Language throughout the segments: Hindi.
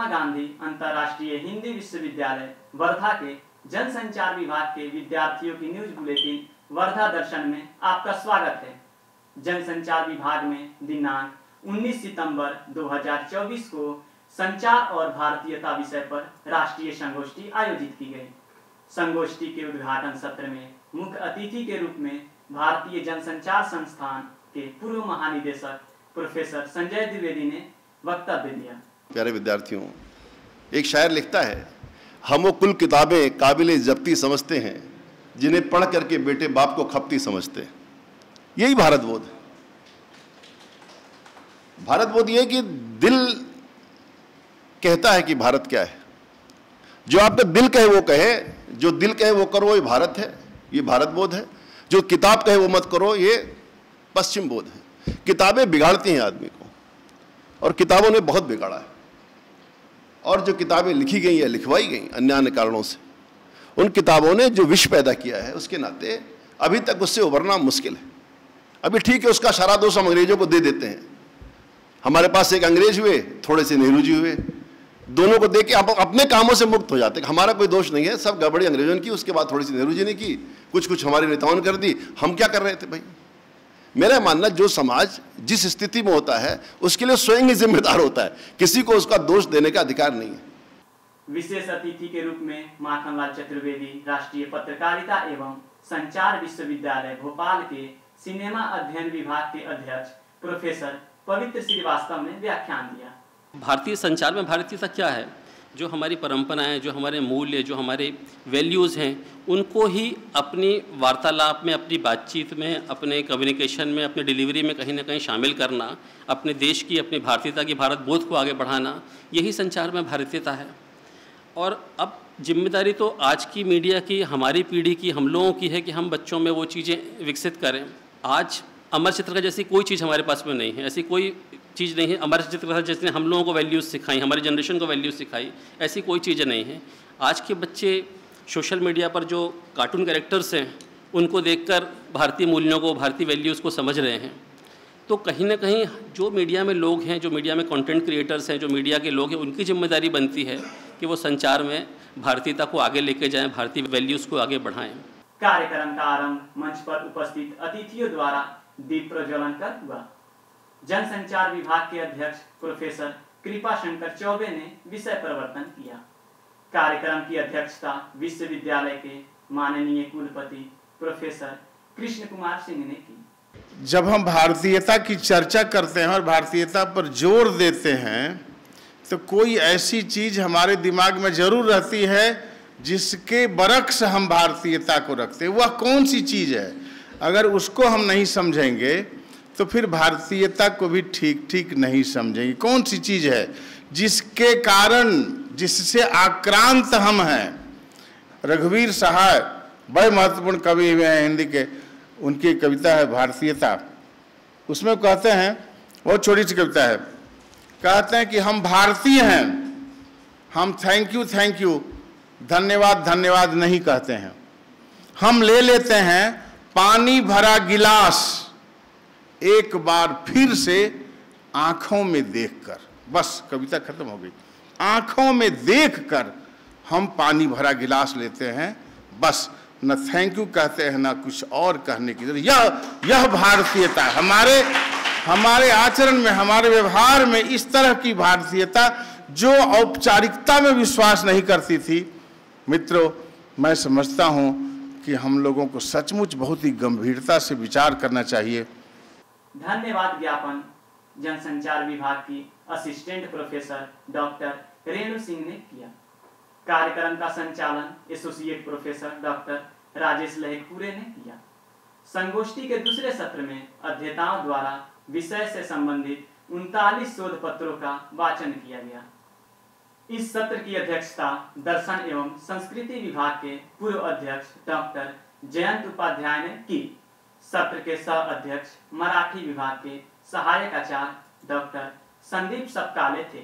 महात्मा गांधी अंतर्राष्ट्रीय हिंदी विश्वविद्यालय वर्धा के जनसंचार विभाग के विद्यार्थियों की न्यूज बुलेटिन वर्धा दर्शन में आपका स्वागत है। जनसंचार विभाग में दिनांक 19 सितंबर 2024 को संचार और भारतीयता विषय पर राष्ट्रीय संगोष्ठी आयोजित की गई। संगोष्ठी के उद्घाटन सत्र में मुख्य अतिथि के रूप में भारतीय जनसंचार संस्थान के पूर्व महानिदेशक प्रोफेसर संजय द्विवेदी ने वक्तव्य दिया। प्यारे विद्यार्थियों, एक शायर लिखता है, हम वो कुल किताबें काबिले जब्ती समझते हैं जिन्हें पढ़ करके बेटे बाप को खपती समझते हैं। यही भारत बोध है। भारत बोध ये कि दिल कहता है कि भारत क्या है। जो आपका दिल कहे वो कहे, जो दिल कहे वो करो, ये भारत है, ये भारत बोध है। जो किताब कहे वो मत करो, ये पश्चिम बोध है। किताबें बिगाड़ती हैं आदमी को, और किताबों ने बहुत बिगाड़ा है। और जो किताबें लिखी गई या लिखवाई गई अन्य अन्य कारणों से, उन किताबों ने जो विष पैदा किया है, उसके नाते अभी तक उससे उभरना मुश्किल है। अभी ठीक है, उसका सारा दोष हम अंग्रेजों को दे देते हैं। हमारे पास एक अंग्रेज हुए, थोड़े से नेहरू जी हुए, दोनों को देख के आप अपने कामों से मुक्त हो जाते हैं। हमारा कोई दोष नहीं है, सब गड़बड़ी अंग्रेजों ने की, उसके बाद थोड़ी सी नेहरू जी ने की, कुछ कुछ हमारे नेताओं ने कर दी। हम क्या कर रहे थे भाई? मेरा मानना, जो समाज जिस स्थिति में होता है उसके लिए स्वयं ही जिम्मेदार होता है, किसी को उसका दोष देने का अधिकार नहीं है। विशेष अतिथि के रूप में माखनलाल चतुर्वेदी राष्ट्रीय पत्रकारिता एवं संचार विश्वविद्यालय भोपाल के सिनेमा अध्ययन विभाग के अध्यक्ष प्रोफेसर पवित्र श्रीवास्तव ने व्याख्यान दिया। भारतीय संचार में भारतीयता क्या है? जो हमारी परंपराएं, जो हमारे मूल्य, जो हमारे वैल्यूज़ हैं, उनको ही अपनी वार्तालाप में, अपनी बातचीत में, अपने कम्युनिकेशन में, अपने डिलीवरी में कहीं ना कहीं शामिल करना, अपने देश की, अपनी भारतीयता की, भारत बोध को आगे बढ़ाना, यही संचार में भारतीयता है। और अब जिम्मेदारी तो आज की मीडिया की, हमारी पीढ़ी की, हम लोगों की है कि हम बच्चों में वो चीज़ें विकसित करें। आज अमर चित्रका जैसी कोई चीज़ हमारे पास में नहीं है, ऐसी कोई चीज़ नहीं है। अमर चित्रका जिसने हम लोगों को वैल्यूज़ सिखाई, हमारी जनरेशन को वैल्यूज़ सिखाई, ऐसी कोई चीज़ें नहीं है। आज के बच्चे सोशल मीडिया पर जो कार्टून कैरेक्टर्स हैं, उनको देखकर भारतीय मूल्यों को, भारतीय वैल्यूज़ को समझ रहे हैं। तो कहीं ना कहीं जो मीडिया में लोग हैं, जो मीडिया में कंटेंट क्रिएटर्स हैं, जो मीडिया के लोग हैं, उनकी जिम्मेदारी बनती है कि वो संचार में भारतीयता को आगे लेके जाएं, भारतीय वैल्यूज़ को आगे बढ़ाएं। कार्यक्रम का आरंभ मंच पर उपस्थित अतिथियों द्वारा दीप प्रज्वलन कर हुआ। जनसंचार विभाग के अध्यक्ष प्रोफेसर कृपा शंकर चौबे ने विषय प्रवर्तन किया। कार्यक्रम की अध्यक्षता विश्वविद्यालय के माननीय कुलपति प्रोफेसर कृष्ण कुमार सिंह ने की। जब हम भारतीयता की चर्चा करते हैं और भारतीयता पर जोर देते हैं, तो कोई ऐसी चीज हमारे दिमाग में जरूर रहती है जिसके बरक्स हम भारतीयता को रखते हैं। वह कौन सी चीज है? अगर उसको हम नहीं समझेंगे तो फिर भारतीयता को भी ठीक ठीक नहीं समझेंगे। कौन सी चीज है जिसके कारण, जिससे आक्रांत हम हैं? रघुवीर सहाय बड़े महत्वपूर्ण कवि हुए हैं हिंदी के, उनकी कविता है भारतीयता। उसमें कहते हैं, बहुत छोटी सी कविता है, कहते हैं कि हम भारतीय हैं, हम थैंक यू धन्यवाद धन्यवाद नहीं कहते हैं। हम ले लेते हैं पानी भरा गिलास एक बार फिर से आंखों में देखकर। बस कविता खत्म हो गई। आंखों में देखकर हम पानी भरा गिलास लेते हैं, बस न थैंक यू कहते हैं, न कुछ और कहने की जरूरत। यह भारतीयता हमारे आचरण में, हमारे व्यवहार में इस तरह की भारतीयता जो औपचारिकता में विश्वास नहीं करती थी। मित्रों, मैं समझता हूं कि हम लोगों को सचमुच बहुत ही गंभीरता से विचार करना चाहिए। धन्यवाद ज्ञापन जनसंचार विभाग की assistant professor doctor Renu Singh ने किया। कार्यक्रम का संचालन एसोसिएट प्रोफेसर डॉक्टर राजेश लहेकपुरे ने किया। संगोष्ठी के दूसरे सत्र में अध्येताओं द्वारा विषय से संबंधित 39 शोध पत्रों का वाचन किया गया। इस सत्र की अध्यक्षता दर्शन एवं संस्कृति विभाग के पूर्व अध्यक्ष डॉक्टर जयंत उपाध्याय ने की। सत्र के सह अध्यक्ष मराठी विभाग के सहायक आचार्य डॉक्टर संदीप सपकाले थे।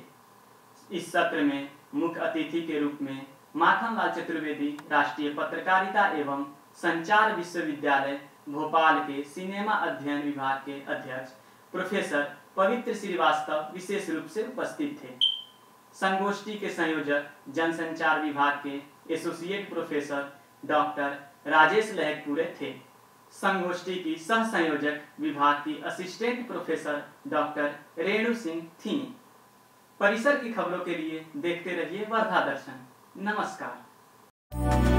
इस सत्र में मुख्य अतिथि के रूप में माखनलाल चतुर्वेदी राष्ट्रीय पत्रकारिता एवं संचार विश्वविद्यालय भोपाल के सिनेमा अध्ययन विभाग के अध्यक्ष प्रोफेसर पवित्र श्रीवास्तव विशेष रूप से उपस्थित थे। संगोष्ठी के संयोजक जनसंचार विभाग के एसोसिएट प्रोफेसर डॉक्टर राजेश लहकपुरे थे। संगोष्ठी की सह संयोजक विभाग की assistant professor doctor Renu Singh थी। परिसर की खबरों के लिए देखते रहिए वर्धा दर्शन। नमस्कार।